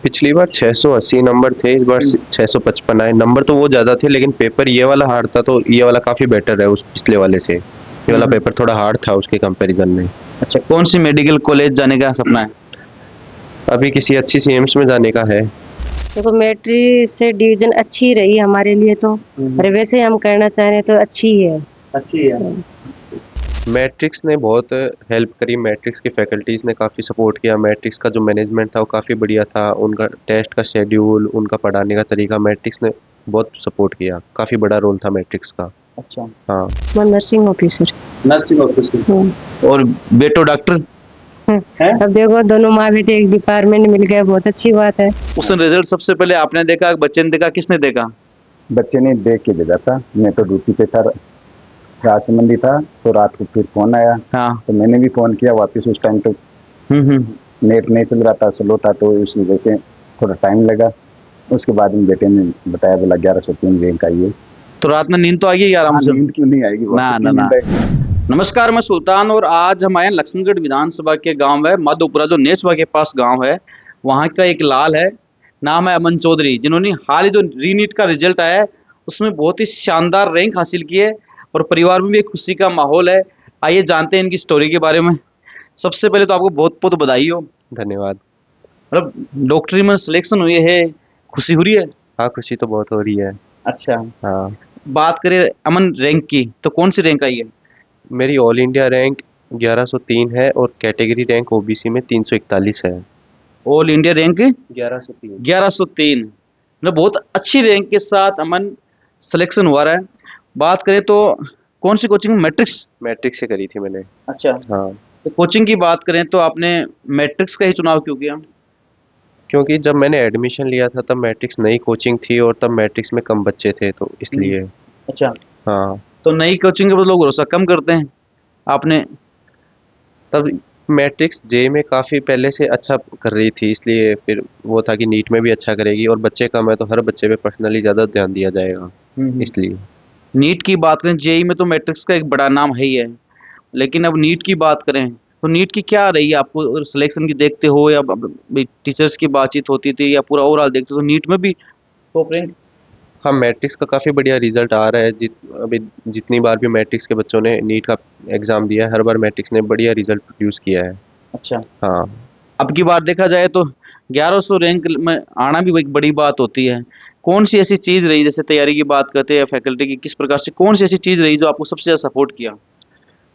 पिछली बार 680 नंबर थे, इस बार 655 आए। नंबर तो वो ज़्यादा थे, लेकिन पेपर ये वाला हार्ड था, तो ये वाला काफ़ी बेटर है उस पिछले वाले से। ये वाला पेपर थोड़ा हार्ड था उसके कंपैरिजन में। अच्छा, कौन सी मेडिकल कॉलेज जाने का सपना है? अभी किसी अच्छी सी एम्स में जाने का है। देखो मैट्रिक से डिवीजन अच्छी रही हमारे लिए तो, और वैसे हम करना चाह रहे हैं तो अच्छी ही है। अच्छी है। मैट्रिक्स ने बहुत हेल्प करी, मैट्रिक्स की फैकल्टीज़ ने काफ़ी सपोर्ट किया। मैट्रिक्स का जो मैनेजमेंट था वो काफ़ी बढ़िया था, उनका टेस्ट का शेड्यूल, उनका पढ़ाने का तरीका, मैट्रिक्स ने बहुत सपोर्ट किया। काफ़ी बड़ा रोल था मैट्रिक्स का। अच्छा, हाँ। मैं नर्सिंग ऑफिसर। नर्सिंग ऑफिसर और बेटो डॉक्टर है। अब देखो दोनों माँ बेटे एक डिपार्टमेंट मिल गए, बहुत अच्छी बात है। उसने रिजल्ट सबसे पहले आपने देखा, बच्चे ने देखा, किसने देखा? बच्चे ने देख के भेजा था। मैं तो ड्यूटी पे था, रात संबंधी था, तो रात को फिर फोन आया। हाँ। तो मैंने भी फोन किया वापस। उस टाइम तो नेट नहीं चल रहा था, स्लो था, तो उस वजह से थोड़ा टाइम लगा। उसके बाद में बेटे ने बताया, बोला 1103 रैंक आई है। तो रात में नींद तो आ गई आराम से? नींद क्यों नहीं आएगी, ना वापस ना ही ना। नींद आएगी। नमस्कार, मैं सुल्तान और आज हम आए हैं लक्ष्मणगढ़ विधानसभा के गांव है माधोपुरा, जो नेचवा के पास गांव है। वहां का एक लाल है, नाम है अमन चौधरी, जिन्होंने हाल ही जो रीनीट का रिजल्ट आया है उसमें बहुत ही शानदार रैंक हासिल की है और परिवार में भी एक खुशी का माहौल है। आइए जानते हैं इनकी स्टोरी के बारे में। सबसे पहले तो आपको बहुत बहुत बधाई हो। धन्यवाद। मतलब डॉक्टरी में सिलेक्शन हुई है, खुशी हो रही है? हाँ, खुशी तो बहुत हो रही है। अच्छा, हाँ। बात करें अमन रैंक की, तो कौन सी रैंक आई है? मेरी ऑल इंडिया रैंक 1103 है और कैटेगरी रैंक ओबीसी में 341 है। All India rank 1103। 1103, मतलब बहुत अच्छी रैंक के साथ अमन सिलेक्शन हुआ रहा है। बात करें तो कौन सी कोचिंग, मैट्रिक्स? मैट्रिक्स से करी थी मैंने। अच्छा, हाँ। तो कोचिंग की बात करें तो आपने मैट्रिक्स का ही चुनाव क्यों किया? क्योंकि जब मैंने एडमिशन लिया था तब मैट्रिक्स नई कोचिंग थी और तब मैट्रिक्स में कम बच्चे थे, तो इसलिए। अच्छा, हाँ। तो नई कोचिंग के बाद लोग भरोसा कम करते हैं, आपने? तब मैट्रिक्स जे में काफ़ी पहले से अच्छा कर रही थी, इसलिए फिर वो था कि नीट में भी अच्छा करेगी, और बच्चे कम है तो हर बच्चे पे पर्सनली ज़्यादा ध्यान दिया जाएगा, इसलिए। नीट की बात करें, जेई में तो मैट्रिक्स का एक बड़ा नाम है ही है, लेकिन अब नीट की बात करें तो नीट की क्या रही है? आपको सिलेक्शन की देखते हो या टीचर्स की बातचीत होती थी या पूरा ओवरऑल देखते हो तो नीट में भी टॉप रैंक? हाँ, मैट्रिक्स का काफ़ी बढ़िया रिजल्ट आ रहा है। अभी जितनी बार भी मैट्रिक्स के बच्चों ने नीट का एग्ज़ाम दिया है, हर बार मैट्रिक्स ने बढ़िया रिजल्ट प्रोड्यूस किया है। अच्छा, हाँ। अब की बार देखा जाए तो 1100 रैंक में आना भी एक बड़ी बात होती है। कौन सी ऐसी चीज़ रही, जैसे तैयारी की बात करते हैं या फैकल्टी की, किस प्रकार से कौन सी ऐसी चीज़ रही जो आपको सबसे ज़्यादा सपोर्ट किया?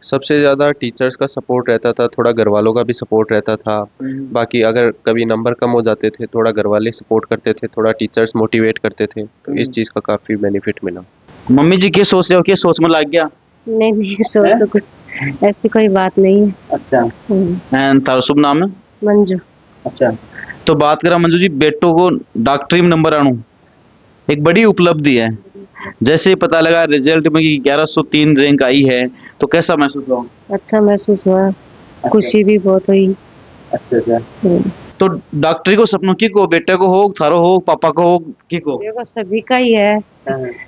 सबसे ज़्यादा टीचर्स का सपोर्ट रहता था, थोड़ा घर वालों का भी सपोर्ट रहता था। बाकी अगर कभी नंबर कम हो जाते थे, थोड़ा घर वाले सपोर्ट करते थे, थोड़ा टीचर्स मोटिवेट करते थे, तो इस चीज़ का काफ़ी बेनिफिट मिला। मम्मी जी क्या सोच रहे हो, क्या सोच में लग गया? नहीं नहीं, सोच तो कुछ ऐसी कोई बात नहीं है। अच्छा, तारा शुभ नाम है? मंजू। अच्छा, तो बात करें मंजू जी, बेटों को डॉक्टरी में नंबर आना एक बड़ी उपलब्धि है। जैसे ही पता लगा रिजल्ट में कि 1103 रैंक आई है, तो कैसा महसूस हुआ? अच्छा महसूस हुआ, खुशी भी बहुत हुई। अच्छा। तो डॉक्टरी को सपनों की को, बेटे को हो, थारो हो, पापा को हो, की को? देखो सभी का ही है,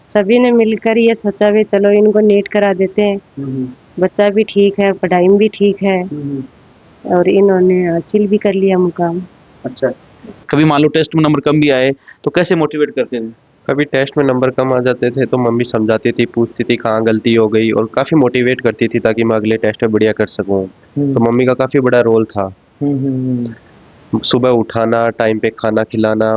सभी ने मिलकर ये सोचा भी चलो इनको नीट करा देते हैं। बच्चा भी ठीक है, पढ़ाई में भी ठीक है, और इन्होंने हासिल भी कर लिया मुकाम। अच्छा, कभी मान लो टेस्ट में नंबर कम भी आए तो कैसे मोटिवेट करते थे? कभी टेस्ट में नंबर कम आ जाते थे तो मम्मी समझाती थी, पूछती थी कहाँ गलती हो गई, और काफ़ी मोटिवेट करती थी ताकि मैं अगले टेस्ट में बढ़िया कर सकूँ। तो मम्मी का काफ़ी बड़ा रोल था। सुबह उठाना, टाइम पे खाना खिलाना,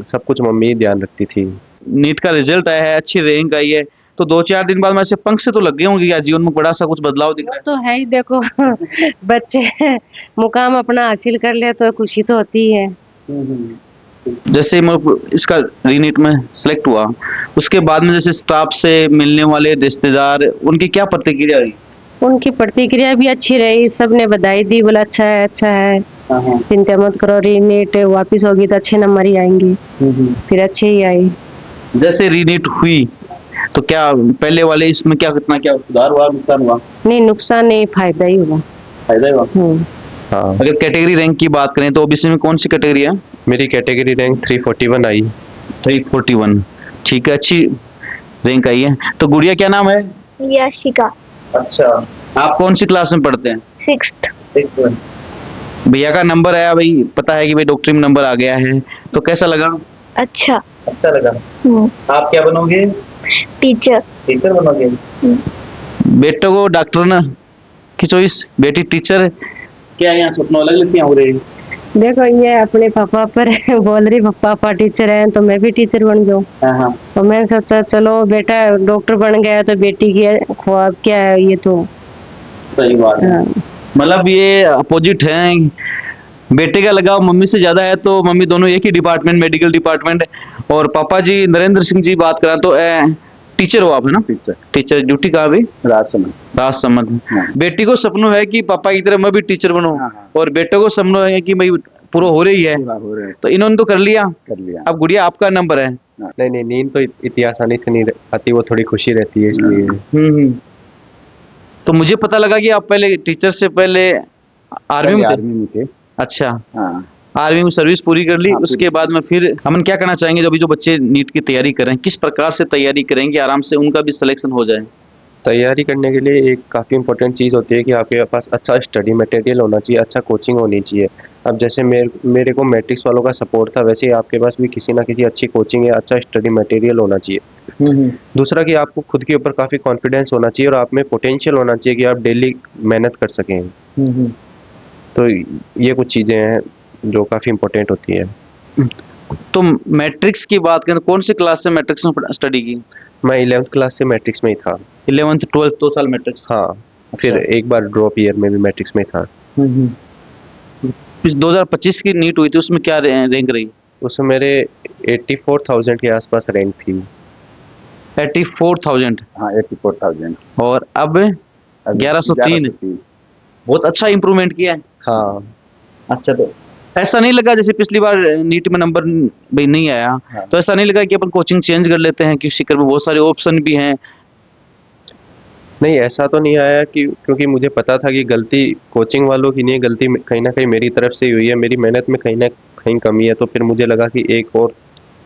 सब कुछ मम्मी ही ध्यान रखती थी। नीट का रिजल्ट आया है, अच्छी रैंक आई है, तो 2-4 दिन बाद में ऐसे पंख से तो लग गए होंगे, या जीवन में बड़ा सा कुछ बदलाव दिख रहा वो तो है ही, देखो बच्चे मुकाम अपना हासिल कर ले तो खुशी तो होती है। है? जैसे मैं इसका रीनीट में सिलेक्ट हुआ, उसके बाद में जैसे स्टाफ से मिलने वाले रिश्तेदार, उनकी क्या प्रतिक्रिया रही? उनकी प्रतिक्रिया भी अच्छी रही, सबने बधाई दी, बोला अच्छा है अच्छा है, चिंता मत करो, रीनीट वापिस होगी तो अच्छे नंबर ही आएंगे। फिर अच्छे ही आए। जैसे रीनीट हुई तो क्या पहले वाले इसमें क्या कितना क्या सुधार हुआ, नुकसान हुआ? नहीं, नुकसान नहीं, फायदा ही हुआ। फायदा हुआ। हाँ। अगर कैटेगरी रैंक की बात करें तो ओबीसी में कौन सी कैटेगरी है? मेरी कैटेगरी रैंक 341 आई। 341, ठीक है, अच्छी रैंक आई है। तो गुड़िया क्या नाम है? यशिका। अच्छा, आप कौन सी क्लास में पढ़ते हैं? 6th। भैया का नंबर आया भाई, पता है कि भाई डॉक्टरी में नंबर आ गया है, तो कैसा लगा? अच्छा। अच्छा लगा। हम्म, आप क्या बनोगे? टीचर। टीचर बनोगे। बेटों को डॉक्टर ना की चॉइस, बेटी टीचर, क्या यहाँ सपनों अलग लगती हो रही? देखो ये अपने पापा पर बोल रही पापा टीचर हैं तो मैं भी टीचर बन जाऊँ। हाँ, तो मैंने सोचा चलो बेटा डॉक्टर बन गया तो बेटी की ख्वाब क्या है ये तो। सही बात है। हाँ, मतलब ये अपोजिट है, बेटे का लगाव मम्मी से ज्यादा है, तो मम्मी दोनों एक ही डिपार्टमेंट, मेडिकल डिपार्टमेंट, और पापा जी नरेंद्र सिंह जी बात करें तो टीचर हो आप, है ना? टीचर टीचर ड्यूटी कहाँ भी? राजसमंद। राजसमंद। हाँ। बेटी को सपनों है कि पापा की तरह मैं भी टीचर बनूं, हाँ, हाँ। और बेटे को सपनों है कि भाई पूरा हो रही है, पूरा हो रहा है, तो इन्होंने तो कर लिया। कर लिया। अब गुड़िया आपका नंबर है। नहीं नहीं, नींद तो इतनी आसानी से नहीं आती, वो थोड़ी खुशी रहती है इसलिए। हम्म। तो मुझे पता लगा कि आप पहले टीचर से पहले आर्मी में थे। आर्मी में थे। अच्छा, हाँ। आर्मी में सर्विस पूरी कर ली, हाँ, उसके पूरी बाद में फिर हमन क्या करना चाहेंगे, जो अभी जो बच्चे नीट की तैयारी करें, किस प्रकार से तैयारी करेंगे आराम से उनका भी सिलेक्शन हो जाए? तैयारी करने के लिए एक काफ़ी इंपॉर्टेंट चीज़ होती है कि आपके पास अच्छा स्टडी मटेरियल होना चाहिए, अच्छा कोचिंग होनी चाहिए। अब जैसे मेरे को मैट्रिक्स वालों का सपोर्ट था, वैसे ही आपके पास भी किसी ना किसी अच्छी कोचिंग या अच्छा स्टडी मटेरियल होना चाहिए। दूसरा कि आपको खुद के ऊपर काफ़ी कॉन्फिडेंस होना चाहिए और आप में पोटेंशियल होना चाहिए कि आप डेली मेहनत कर सकें। तो ये कुछ चीज़ें हैं जो काफ़ी इंपॉर्टेंट होती है। तो मैट्रिक्स की बात करें तो कौन सी क्लास से मैट्रिक्स में स्टडी की? मैं 11th क्लास से मैट्रिक्स में ही था। 11th 12th 2 साल मैट्रिक्स। हाँ, फिर एक बार ड्रॉप ईयर में भी मैट्रिक्स में था। फिर 2025 की नीट हुई थी, उसमें क्या रैंक रही? उसमें मेरे 84,000 के आसपास रैंक थी। 84,000। हाँ, 84,000। और अब 1103। बहुत अच्छा इंप्रूवमेंट किया है। हाँ। अच्छा, तो ऐसा नहीं लगा जैसे पिछली बार नीट में नंबर भाई नहीं आया, हाँ। तो ऐसा नहीं लगा कि अपन कोचिंग चेंज कर लेते हैं, कि शिकर में बहुत सारे ऑप्शन भी हैं? नहीं, ऐसा तो नहीं आया कि क्योंकि मुझे पता था कि गलती कोचिंग वालों की नहीं है, गलती कहीं न कहीं मेरी तरफ से ही हुई है, मेरी मेहनत में कहीं न कहीं कमी है, तो फिर मुझे लगा कि एक और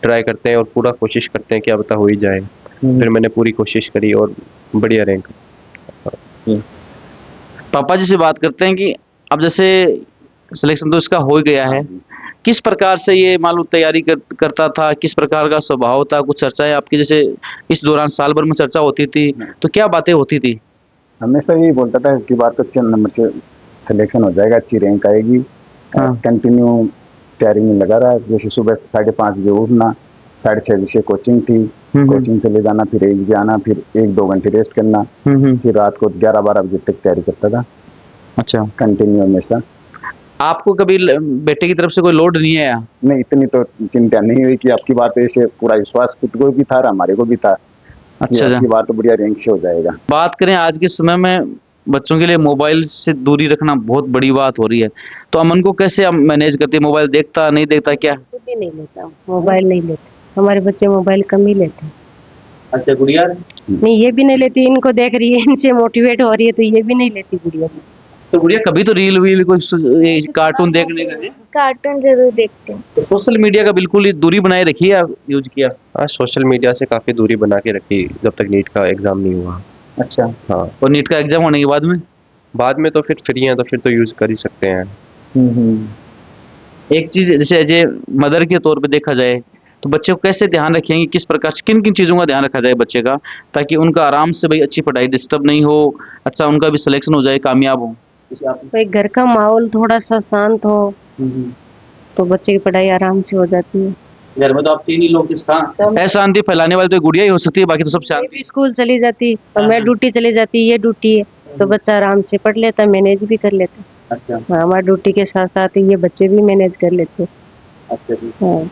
ट्राई करते हैं और पूरा कोशिश करते हैं, क्या पता हो ही जाए। फिर मैंने पूरी कोशिश करी और बढ़िया रैंक। पापा जी से बात करते हैं कि अब जैसे सिलेक्शन तो इसका हो ही गया है, किस प्रकार से ये मालूम तैयारी करता था, किस प्रकार का स्वभाव था, कुछ चर्चाएं आपकी जैसे इस दौरान साल भर में चर्चा होती थी, तो क्या बातें होती थी? हमेशा यही बोलता था कि बात तो अच्छे नंबर से सिलेक्शन हो जाएगा, अच्छी रैंक आएगी। हाँ। कंटिन्यू तैयारी में लगा रहा, जैसे सुबह 5:30 बजे उठना, 6:30 बजे कोचिंग थी, कोचिंग चले जाना, फिर 1 बजे आना, फिर 1-2 घंटे रेस्ट करना, फिर रात को 11-12 बजे तक तैयारी करता था। अच्छा, कंटिन्यू हमेशा। आपको कभी बेटे की तरफ से कोई लोड नहीं आया? नहीं, इतनी तो चिंता नहीं हुई कि आपकी बात ऐसे, पूरा विश्वास खुद को भी था और हमारे को भी था। अच्छा, आपकी बात तो बढ़िया रैंक से हो जाएगा। बात करें आज के समय में बच्चों के लिए मोबाइल से दूरी रखना बहुत बड़ी बात हो रही है, तो अमन को कैसे हम मैनेज करते हैं? मोबाइल देखता नहीं देखता क्या? खुद ही नहीं लेता मोबाइल, नहीं लेते हमारे बच्चे मोबाइल कम ही लेते हैं। अच्छा, गुड़िया? नहीं ये भी नहीं लेती, इनको देख रही है इनसे मोटिवेट हो रही है तो ये भी नहीं लेती गुड़िया। तो गुड़िया कभी तो रील वील कोई कार्टून देखने का है? कार्टून जरूर देखते हैं। तो सोशल मीडिया का बिल्कुल ही दूरी बनाए रखी या यूज किया? हाँ, सोशल मीडिया से काफ़ी दूरी बना के रखी जब तक नीट का एग्ज़ाम नहीं हुआ। अच्छा, हाँ, और नीट का एग्जाम होने के बाद में? बाद में तो फिर फ्री हैं तो फिर तो यूज़ कर ही सकते हैं। एक चीज जैसे एज ए मदर के तौर पे देखा जाए तो बच्चे को कैसे ध्यान रखेंगे, किस प्रकार से किन किन चीज़ों का ध्यान रखा जाए बच्चे का, ताकि उनका आराम से भाई अच्छी पढ़ाई डिस्टर्ब नहीं हो, अच्छा उनका भी सिलेक्शन हो जाए, कामयाब हो? जैसे आप भाई घर का माहौल थोड़ा सा शांत हो तो बच्चे की पढ़ाई आराम से हो जाती है। घर में तो आप 3 ही लोग अशांति फैलाने वाले तो गुड़िया ही हो सकती है, बाकी तो सब मैं शांति। भी स्कूल चली जाती और मैं ड्यूटी चली जाती, ये ड्यूटी है तो बच्चा आराम से पढ़ लेता, मैनेज भी कर लेता। अच्छा, हाँ, हमारी ड्यूटी के साथ साथ ये बच्चे भी मैनेज कर लेते। अच्छा जी। हाँ,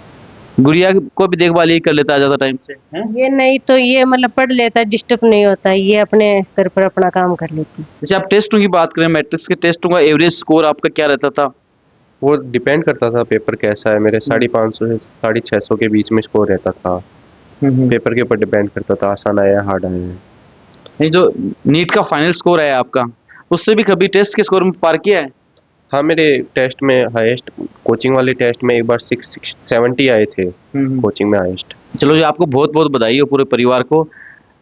गुड़िया को भी देखभाल यही कर लेता है ज्यादा टाइम से, हैं? ये नहीं तो ये मतलब पढ़ लेता, डिस्टर्ब नहीं होता, ये अपने स्तर पर अपना काम कर लेती। जैसे आप टेस्टों की बात करें, मैट्रिक्स के टेस्टों का एवरेज स्कोर आपका क्या रहता था? वो डिपेंड करता था पेपर कैसा है, मेरे 550 से 650 के बीच में स्कोर रहता था। पेपर के ऊपर डिपेंड करता था, आसान आया हार्ड आया। नहीं, जो नीट का फाइनल स्कोर है आपका, उससे भी कभी टेस्ट के स्कोर में पार किया है? हाँ, मेरे टेस्ट में हाईएस्ट, कोचिंग वाले टेस्ट में एक बार 670 आए थे, कोचिंग में हाईएस्ट। चलो जी, आपको बहुत बहुत बधाई हो पूरे परिवार को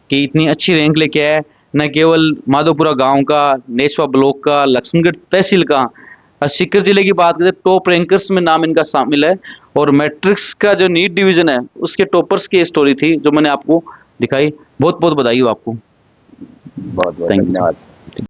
कि इतनी अच्छी रैंक लेके आए, न केवल माधोपुरा गांव का, नेसवा ब्लॉक का, लक्ष्मणगढ़ तहसील का, और सीकर जिले की बात करें टॉप रैंकर्स में नाम इनका शामिल है। और मैट्रिक्स का जो नीट डिवीजन है उसके टॉपर्स की स्टोरी थी जो मैंने आपको दिखाई। बहुत बहुत बधाई हो आपको। बहुत बहुत Thank you. धन्यवाद।